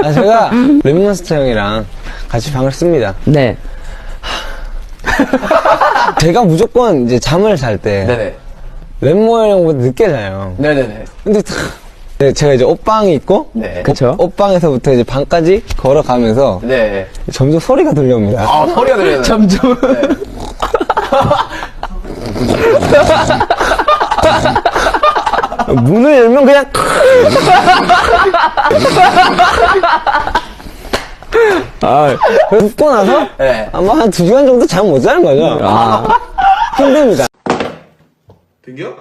아, 제가 랩몬스터 형이랑 같이 방을 씁니다. 네. 제가 무조건 이제 잠을 잘 때 네네. 랩몬 형보다 늦게 자요. 네네네. 근데 네, 제가 이제 옷방이 있고 네. 그쵸. 옷방에서부터 이제 방까지 걸어가면서 네. 점점 소리가 들려옵니다. 아, 소리가 들려요. 점점. 문을 열면 그냥 눕고 나서 네. 아마 한 2시간 정도 잠 못 자는 거죠. 힘듭니다. 등겨?